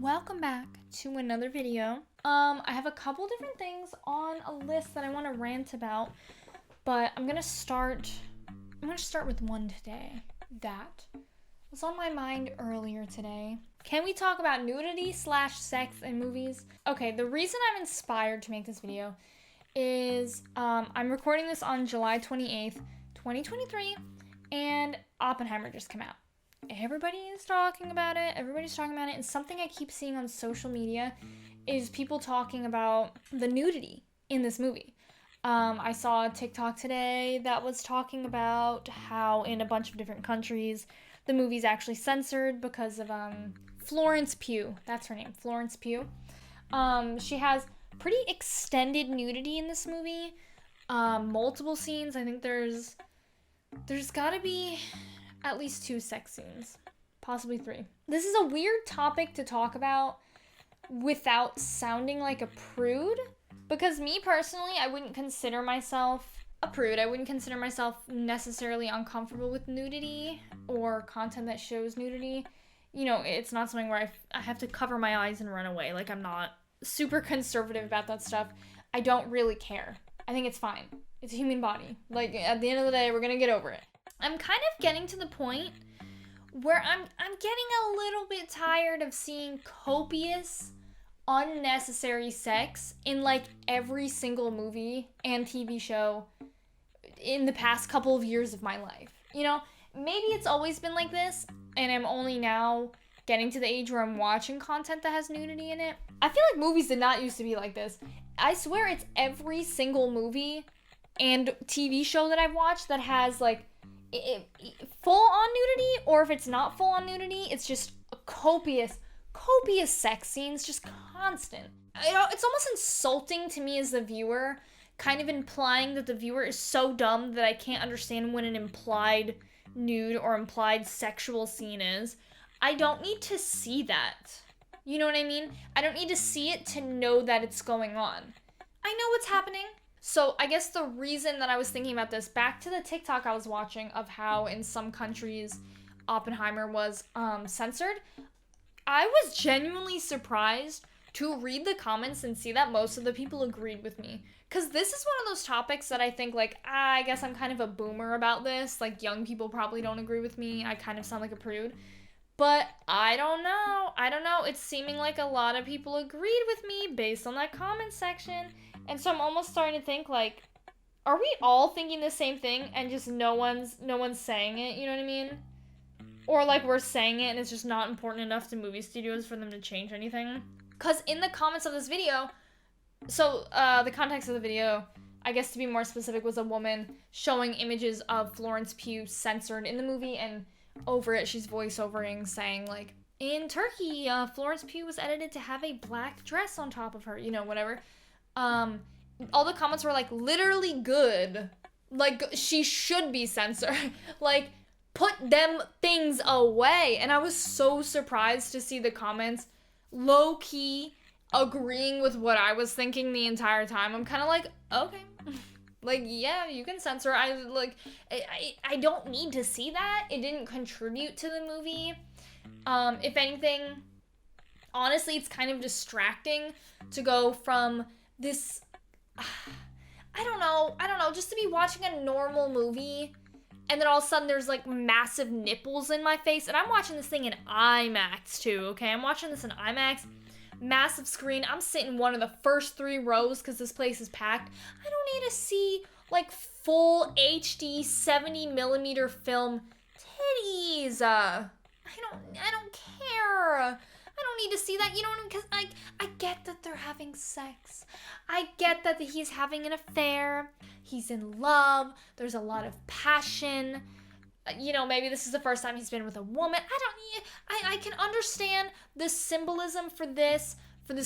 welcome back to another video. I have a couple different things on a list that I want to rant about, but I'm gonna start with one today that was on my mind earlier today. Can we talk about nudity / sex in movies? Okay, the reason I'm inspired to make this video is I'm recording this on July 28th, 2023, and Oppenheimer just came out. Everybody's talking about it, and something I keep seeing on social media is people talking about the nudity in this movie. I saw a TikTok today that was talking about how in a bunch of different countries the movie's actually censored because of Florence Pugh. That's her name, Florence Pugh. She has pretty extended nudity in this movie. Multiple scenes. I think there's gotta be at least 2 sex scenes, possibly 3. This is a weird topic to talk about without sounding like a prude, because me personally, I wouldn't consider myself a prude. I wouldn't consider myself necessarily uncomfortable with nudity or content that shows nudity. You know, it's not something where I have to cover my eyes and run away. Like, I'm not super conservative about that stuff. I don't really care. I think it's fine. It's a human body. Like, at the end of the day, we're gonna get over it. I'm kind of getting to the point where I'm getting a little bit tired of seeing copious, unnecessary sex in like every single movie and TV show in the past couple of years of my life. You know, maybe it's always been like this and I'm only now getting to the age where I'm watching content that has nudity in it. I feel like movies did not used to be like this. I swear it's every single movie and TV show that I've watched that has like full on nudity, or if it's not full on nudity, it's just copious sex scenes, just constant. You know, it's almost insulting to me as the viewer, kind of implying that the viewer is so dumb that I can't understand what an implied nude or implied sexual scene is. I don't need to see that. You know what I mean? I don't need to see it to know that it's going on. I know what's happening. So I guess the reason that I was thinking about this, back to the TikTok I was watching of how in some countries Oppenheimer was censored, I was genuinely surprised to read the comments and see that most of the people agreed with me. Because this is one of those topics that I think like, I guess I'm kind of a boomer about this. Like, young people probably don't agree with me. I kind of sound like a prude. But I don't know. It's seeming like a lot of people agreed with me based on that comment section. And so I'm almost starting to think, like, are we all thinking the same thing and just no one's saying it, you know what I mean? Or, like, we're saying it and it's just not important enough to movie studios for them to change anything? Because in the comments of this video, so, the context of the video, I guess to be more specific, was a woman showing images of Florence Pugh censored in the movie, and over it, she's voiceovering saying, like, in Turkey, Florence Pugh was edited to have a black dress on top of her, you know, whatever. All the comments were like, literally good. Like, she should be censored. Like, put them things away. And I was so surprised to see the comments low-key agreeing with what I was thinking the entire time. I'm kind of like, okay. Like, yeah, you can censor. I don't need to see that. It didn't contribute to the movie. If anything, honestly, it's kind of distracting to go from this, I don't know, just to be watching a normal movie, and then all of a sudden there's, like, massive nipples in my face, and I'm watching this thing in IMAX, too, okay? I'm watching this in IMAX, massive screen. I'm sitting one of the first 3 rows, because this place is packed. I don't need to see, like, full HD 70mm film titties. I don't care. I don't need to see that, you know what I mean? Because I get that they're having sex. I get that he's having an affair. He's in love. There's a lot of passion. You know, maybe this is the first time he's been with a woman. I can understand the symbolism for this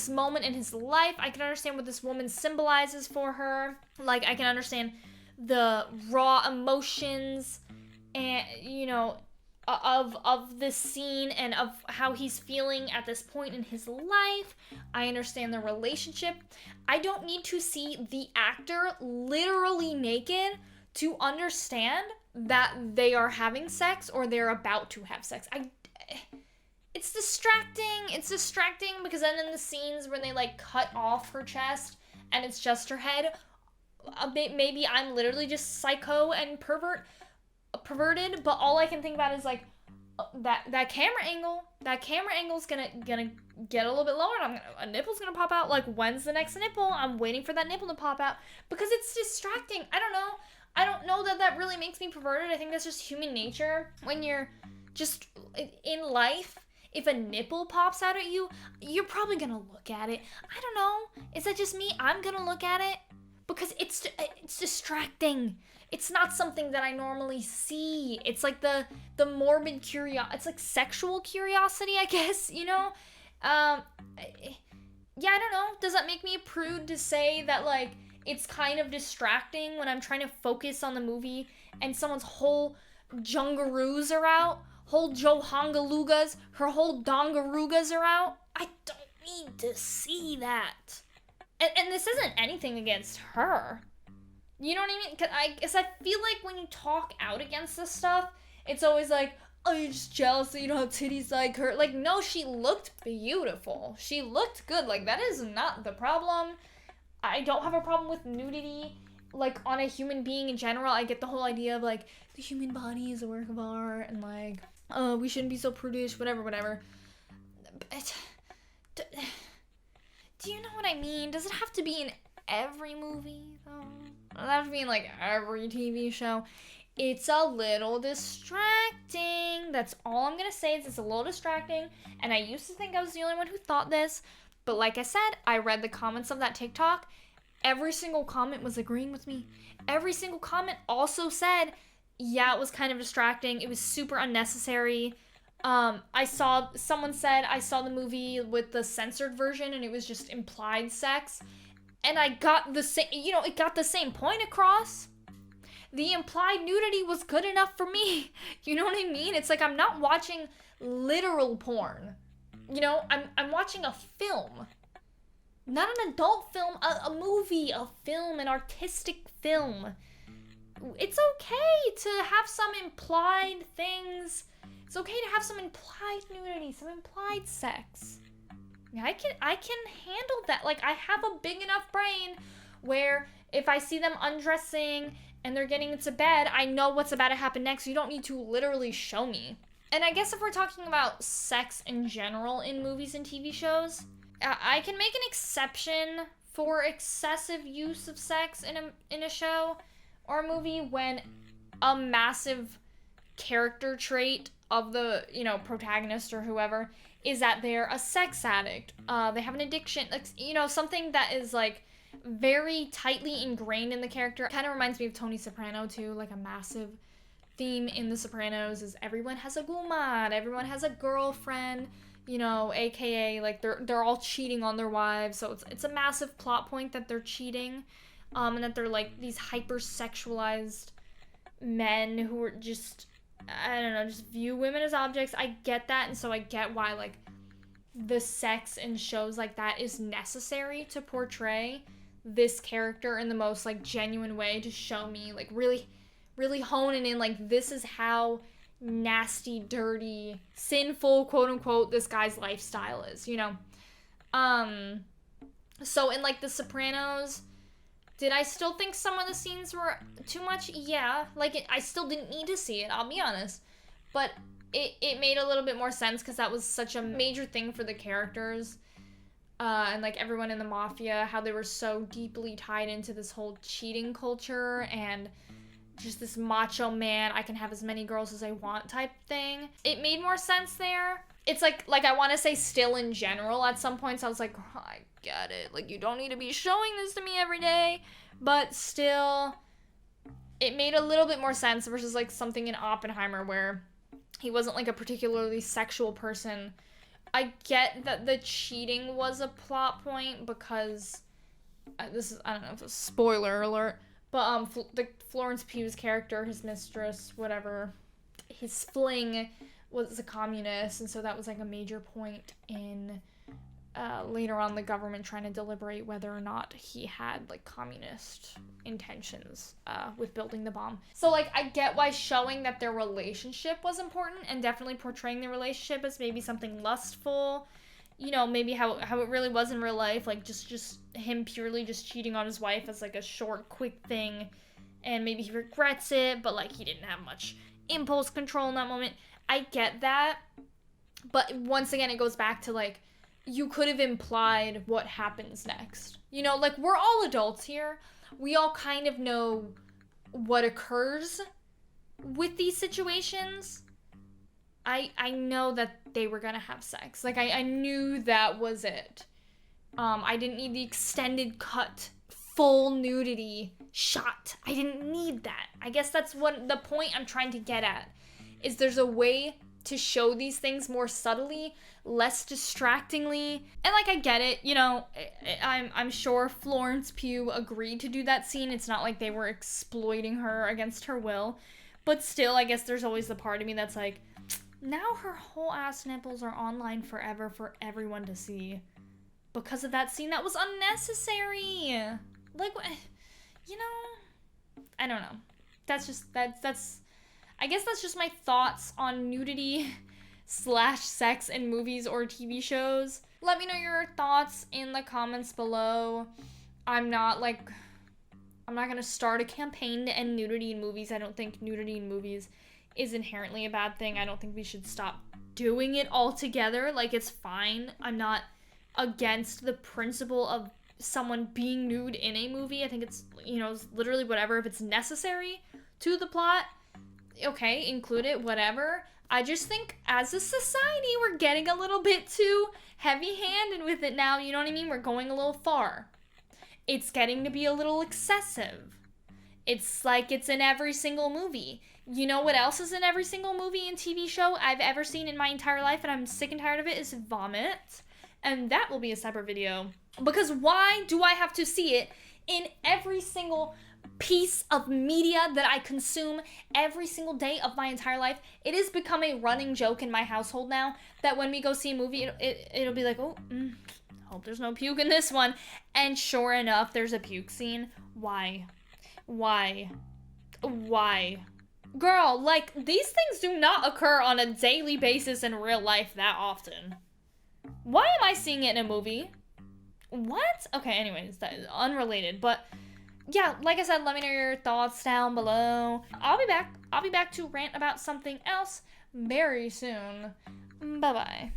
moment in his life. I can understand what this woman symbolizes for her. Like, I can understand the raw emotions and, you know, of this scene and of how he's feeling at this point in his life. I understand the relationship. I don't need to see the actor literally naked to understand that they are having sex or they're about to have sex. it's distracting. It's distracting because then in the scenes where they like cut off her chest and it's just her head, maybe I'm literally just psycho and perverted, but all I can think about is like that camera angle. That camera angle's gonna get a little bit lower. A nipple's gonna pop out. Like, when's the next nipple? I'm waiting for that nipple to pop out because it's distracting. I don't know that really makes me perverted. I think that's just human nature. When you're just in life, if a nipple pops out at you, you're probably gonna look at it. I don't know. Is that just me? I'm gonna look at it because it's distracting. It's not something that I normally see. It's like the morbid curiosity. It's like sexual curiosity, I guess, you know? Yeah, I don't know. Does that make me a prude to say that, like, it's kind of distracting when I'm trying to focus on the movie and someone's whole jungaroos are out? Whole Johangalugas, her whole dongarugas are out? I don't need to see that. And this isn't anything against her. You know what I mean? Because I feel like when you talk out against this stuff, it's always like, oh, you're just jealous that you don't have titties like her. Like, no, she looked beautiful. She looked good. Like, that is not the problem. I don't have a problem with nudity, like, on a human being in general. I get the whole idea of, like, the human body is a work of art, and, like, we shouldn't be so prudish, whatever. But, do you know what I mean? Does it have to be in every movie, though? Does it have to be in, like, every TV show? It's a little distracting. That's all I'm gonna say, is it's a little distracting, and I used to think I was the only one who thought this, but like I said, I read the comments of that TikTok. Every single comment was agreeing with me. Every single comment also said, yeah, it was kind of distracting. It was super unnecessary. Someone said, I saw the movie with the censored version and it was just implied sex. And I got the same, it got the same point across. The implied nudity was good enough for me. You know what I mean? It's like I'm not watching literal porn. I'm watching a film. Not an adult film, a movie, a film, an artistic film. It's okay to have some implied things. It's okay to have some implied nudity, some implied sex. I can handle that. Like, I have a big enough brain where if I see them undressing and they're getting into bed, I know what's about to happen next. You don't need to literally show me. And I guess if we're talking about sex in general in movies and TV shows, I can make an exception for excessive use of sex in a show or a movie when a massive character trait of the, protagonist or whoever is that they're a sex addict. They have an addiction, something that is, like, very tightly ingrained in the character. It kind of reminds me of Tony Soprano, too. Like, a massive theme in The Sopranos is everyone has a gumad, everyone has a girlfriend, aka, like, they're all cheating on their wives. So it's a massive plot point that they're cheating, and that they're, like, these hyper-sexualized men who are just, I don't know, just view women as objects. I get that, and so I get why, like, the sex in shows like that is necessary to portray this character in the most, like, genuine way, to show me, like, really, really honing in, like, this is how nasty, dirty, sinful, quote-unquote, this guy's lifestyle is, So in, like, The Sopranos, did I still think some of the scenes were too much? Yeah. Like, I still didn't need to see it, I'll be honest. But it made a little bit more sense because that was such a major thing for the characters. And, like, everyone in the mafia, how they were so deeply tied into this whole cheating culture and just this macho man, I can have as many girls as I want type thing. It made more sense there. It's like I want to say still in general at some points I was like, oh, I get it. Like, you don't need to be showing this to me every day. But still, it made a little bit more sense versus, like, something in Oppenheimer where he wasn't, like, a particularly sexual person. I get that the cheating was a plot point because this is, I don't know if it's a spoiler alert, but the Florence Pugh's character, his mistress, whatever, his fling was a communist, and so that was, like, a major point in later on the government trying to deliberate whether or not he had like communist intentions with building the bomb. So like I get why showing that their relationship was important and definitely portraying the relationship as maybe something lustful, you know, maybe how it really was in real life, like just him purely just cheating on his wife as like a short, quick thing, and maybe he regrets it, but like he didn't have much impulse control in that moment. I get that, but once again, it goes back to like, you could have implied what happens next. You know, like we're all adults here. We all kind of know what occurs with these situations. I know that they were gonna have sex. Like I knew that was it. I didn't need the extended cut, full nudity shot. I didn't need that. I guess that's what the point I'm trying to get at, is there's a way to show these things more subtly, less distractingly. And like I get it, you know, I'm sure Florence Pugh agreed to do that scene. It's not like they were exploiting her against her will. But still, I guess there's always the part of me that's like, now her whole ass nipples are online forever for everyone to see. Because of that scene that was unnecessary. Like, you know, I don't know. That's I guess that's just my thoughts on nudity / sex in movies or TV shows. Let me know your thoughts in the comments below. I'm not gonna start a campaign to end nudity in movies. I don't think nudity in movies is inherently a bad thing. I don't think we should stop doing it altogether. Like, it's fine. I'm not against the principle of someone being nude in a movie. I think it's, you know, it's literally whatever. If it's necessary to the plot, okay, include it, whatever. I just think as a society, we're getting a little bit too heavy-handed with it now. You know what I mean? We're going a little far. It's getting to be a little excessive. It's like it's in every single movie. You know what else is in every single movie and TV show I've ever seen in my entire life, and I'm sick and tired of it, is vomit. And that will be a separate video. Because why do I have to see it in every single piece of media that I consume every single day of my entire life? It has become a running joke in my household now that when we go see a movie, it'll be like, oh, hope there's no puke in this one. And sure enough, there's a puke scene. Why? Girl, like, these things do not occur on a daily basis in real life that often. Why am I seeing it in a movie? What? Okay, anyways, that is unrelated, but yeah, like I said, let me know your thoughts down below. I'll be back to rant about something else very soon. Bye-bye.